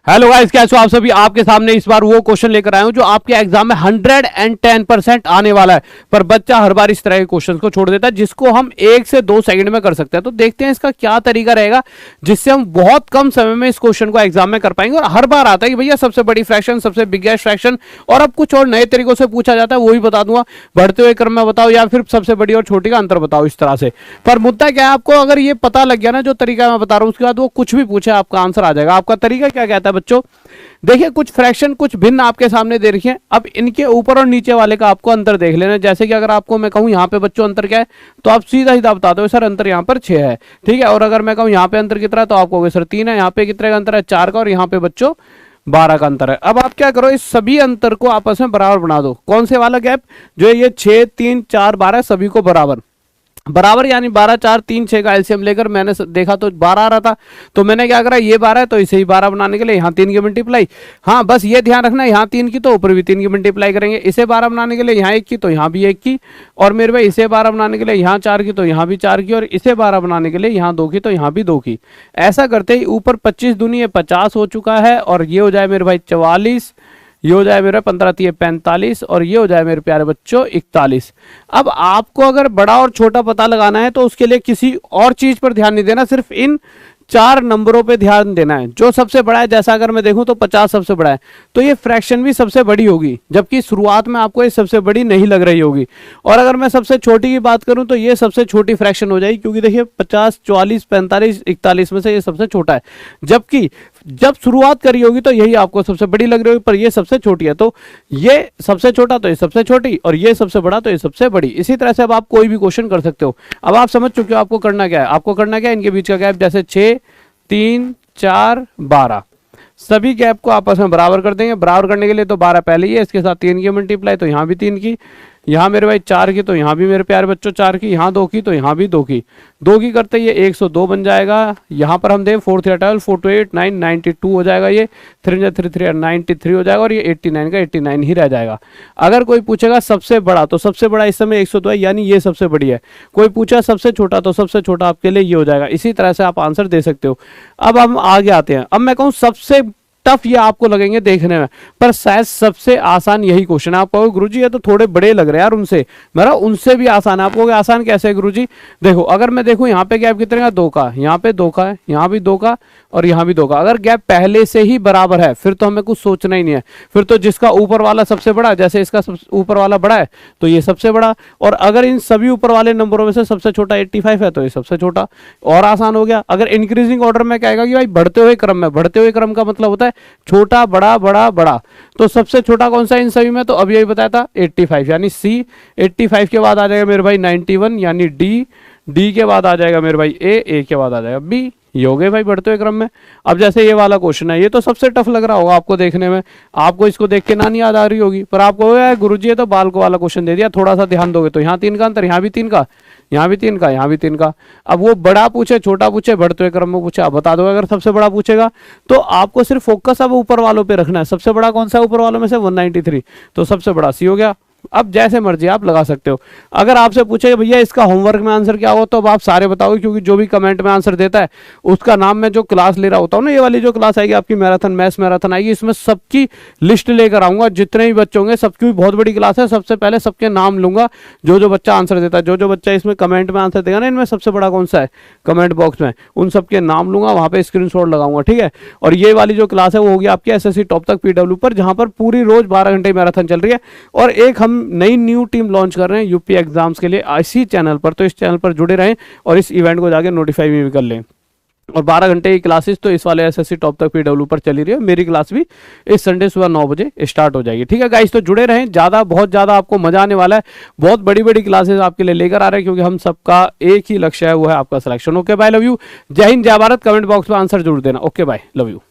Hello guys, कैसे हो आप सभी। आपके सामने इस बार वो क्वेश्चन लेकर आया हूं जो आपके एग्जाम में 110% आने वाला है, पर बच्चा हर बार इस तरह के क्वेश्चंस को छोड़ देता है जिसको हम 1 से 2 सेकंड में कर सकते हैं। तो देखते हैं इसका क्या तरीका रहेगा जिससे हम बहुत कम समय में इस क्वेश्चन को एग्जाम में कर पाएंगे। और हर बार आता है कि भैया सबसे बड़ी फ्रैक्शन, सबसे बिगेस्ट फ्रैक्शन, और अब कुछ और नए तरीकों से पूछा जाता है, वो भी बता दूंगा। बढ़ते हुए क्रम में बताओ या फिर सबसे बड़ी और छोटी का अंतर बताओ, इस तरह से। पर मुद्दा क्या है, आपको अगर ये पता लग गया ना जो तरीका मैं बता रहा हूं, उसके बाद वो कुछ भी पूछे आपका आंसर आ जाएगा। आपका तरीका क्या कहता है बच्चों, देखिए कुछ फ्रैक्शन कुछ भिन्न आपके सामने दे रखी है। अब इनके ऊपर और नीचे वाले का आपको अंतर देख लेना। जैसे कि अगर आपको मैं कहूं यहाँ पे बच्चों अंतर क्या है, तो आप सीधा सीधा बता दो सर अंतर यहाँ पर 6 है, ठीक है। और अगर मैं कहूं यहाँ पे अंतर कितना है, तो आप कहोगे सर 3 है। यहाँ पे कितने का अंतर है, 4 का। और यहाँ पे बच्चों 12 का अंतर है। अब आप क्या करो, इस सभी अंतर को आपस में बराबर बना दो। कौन से वाला गैप, जो ये 6, 3, 4, 12 सभी को बराबर बराबर, यानी 12, 4, 3, 6 का एलसीएम लेकर मैंने देखा तो 12 आ रहा था, तो मैंने क्या करा, ये 12 है तो इसे ही 12 बनाने के लिए यहाँ 3 की मल्टीप्लाई। हाँ बस ये ध्यान रखना, यहाँ 3 की तो ऊपर भी 3 की मल्टीप्लाई करेंगे। इसे 12 बनाने के लिए यहाँ 1 की तो यहाँ भी 1 की, और मेरे भाई इसे 12 बनाने के लिए यहाँ 4 की तो यहाँ भी 4 की, और इसे 12 बनाने के लिए यहाँ 2 की तो यहाँ भी 2 की। ऐसा करते ही ऊपर 25 दूनी 50 हो चुका है, और ये हो जाए मेरे भाई 44, ये हो जाए मेरे 15 3 45, और ये हो जाए मेरे प्यारे बच्चों 41। अब आपको अगर बड़ा और छोटा पता लगाना है तो उसके लिए किसी और चीज पर ध्यान नहीं देना, सिर्फ इन 4 नंबरों पे ध्यान देना है। जो सबसे बड़ा है, जैसा अगर मैं देखूं तो 50 सबसे बड़ा है, तो ये फ्रैक्शन भी सबसे बड़ी होगी, जबकि शुरुआत में आपको ये सबसे बड़ी नहीं लग रही होगी। और अगर मैं सबसे छोटी की बात करूं तो ये सबसे छोटी फ्रैक्शन हो जाएगी, क्योंकि देखिए 50, 44, 45, 41 में से ये सबसे छोटा है। जबकि जब शुरुआत करी होगी तो यही आपको सबसे बड़ी लग रही होगी, पर ये सबसे छोटी है। तो ये सबसे छोटा तो ये सबसे छोटी, और ये सबसे बड़ा तो ये सबसे बड़ी। इसी तरह से अब आप कोई भी क्वेश्चन कर सकते हो। अब आप समझ चुके हो आपको करना क्या है। आपको करना क्या है, इनके बीच का गैप, जैसे 6, 3, 4, 12, सभी गैप को आपस में बराबर कर देंगे। बराबर करने के लिए तो 12 पहले ही है, इसके साथ 3 की मल्टीप्लाई, तो यहाँ भी 3 की, यहाँ मेरे भाई 4 की तो यहाँ भी मेरे प्यारे बच्चों 4 की, यहाँ 2 की तो यहाँ भी 2 की। 2 की करते ये 102 बन जाएगा। यहाँ पर हम दें 4 3 12, 4 2 8 9, 92 हो जाएगा। ये 3 3 3 93 हो जाएगा, और ये 89 का 89 ही रह जाएगा। अगर कोई पूछेगा सबसे बड़ा, तो सबसे बड़ा इस समय 102 है, यानी ये सबसे बड़ी है। कोई पूछा सबसे छोटा, तो सबसे छोटा आपके लिए ये हो जाएगा। इसी तरह से आप आंसर दे सकते हो। अब हम आगे आते हैं। अब मैं कहूँ सबसे टफ ये आपको लगेंगे देखने में, पर शायद सबसे आसान यही क्वेश्चन है। आप कहोगे गुरुजी ये तो थोड़े बड़े लग रहे हैं यार, उनसे मेरा उनसे भी आसान है। आप कहोगे आसान कैसे है गुरुजी, देखो अगर मैं देखूं यहाँ पे गैप कितने का, 2 का, यहाँ पे 2 का है, यहाँ भी 2 का, और यहाँ भी 2 का। अगर गैप पहले से ही बराबर है फिर तो हमें कुछ सोचना ही नहीं है। फिर तो जिसका ऊपर वाला सबसे बड़ा, जैसे इसका ऊपर वाला बड़ा है तो ये सबसे बड़ा, और अगर इन सभी ऊपर वाले नंबरों में से सबसे छोटा 85 है तो ये सबसे छोटा। और आसान हो गया। अगर इंक्रीजिंग ऑर्डर में कहेगा कि भाई बढ़ते हुए क्रम में, बढ़ते हुए क्रम का मतलब होता है छोटा बड़ा बड़ा बड़ा, तो सबसे छोटा कौन सा इन सभी में, तो अभी यही बताया था 85, यानी सी। 85 के बाद आ जाएगा मेरे भाई 91, यानी डी। डी के बाद आ जाएगा मेरे भाई ए के बाद आ जाएगा बी। ये हो गए भाई बढ़ते हुए क्रम में। अब जैसे ये वाला क्वेश्चन है, ये तो सबसे टफ लग रहा होगा आपको देखने में, आपको इसको देख के ना नहीं याद आ रही होगी, पर आपको गुरुजी ये तो बालको वाला क्वेश्चन दे दिया, थोड़ा सा ध्यान दोगे तो यहाँ 3 का अंतर, यहाँ भी 3 का, यहाँ भी 3 का, यहाँ भी 3 का। अब वो बड़ा पूछे छोटा पूछे बढ़ते हुए क्रम में पूछे, आप बता दो। अगर सबसे बड़ा पूछेगा तो आपको सिर्फ फोकस अब ऊपर वालों पे रखना है। सबसे बड़ा कौन सा है ऊपर वालों में से, 193, तो सबसे बड़ा सी हो गया। अब जैसे मर्जी आप लगा सकते हो। अगर आपसे पूछे भैया इसका होमवर्क में आंसर क्या हो, तो अब आप सारे बताओगे, क्योंकि जो भी कमेंट में आंसर देता है उसका नाम मैं जो क्लास ले रहा होता हूँ ना, ये वाली जो क्लास आएगी आपकी मैराथन मैथ्स मैराथन आएगी, इसमें सबकी लिस्ट लेकर आऊंगा। जितने भी बच्चे होंगे सबकी बहुत बड़ी क्लास है, सबसे पहले सबके नाम लूंगा, जो बच्चा आंसर देता है, जो बच्चा इसमें कमेंट में आंसर देगा ना, इनमें सबसे बड़ा कौन सा है कमेंट बॉक्स में, उन सबके नाम लूंगा, वहां पे स्क्रीनशॉट लगाऊंगा, ठीक है। और ये वाली जो क्लास है वो होगी आपकी SSC टॉप तक PW पर, जहां पर पूरी रोज 12 घंटे मैराथन चल रही है। और एक हम नई न्यू टीम लॉन्च कर रहे हैं यूपी एग्जाम्स के लिए इसी चैनल पर, तो इस चैनल पर जुड़े रहें और इस इवेंट को जाके नोटिफाई भी कर लें। और 12 घंटे की क्लासेस तो इस वाले SSC टॉप तक PW पर चली रही है। मेरी क्लास भी इस संडे सुबह 9 बजे स्टार्ट हो जाएगी, ठीक है गाइस। तो जुड़े रहें, बहुत ज़्यादा आपको मजा आने वाला है। बहुत बड़ी बड़ी क्लासेस आपके लिए लेकर आ रहे हैं, क्योंकि हम सबका एक ही लक्ष्य है, वो है आपका selection. Okay bye, love you, जय हिंद जय भारत। कमेंट बॉक्स में आंसर जरूर देना। Okay bye, love you.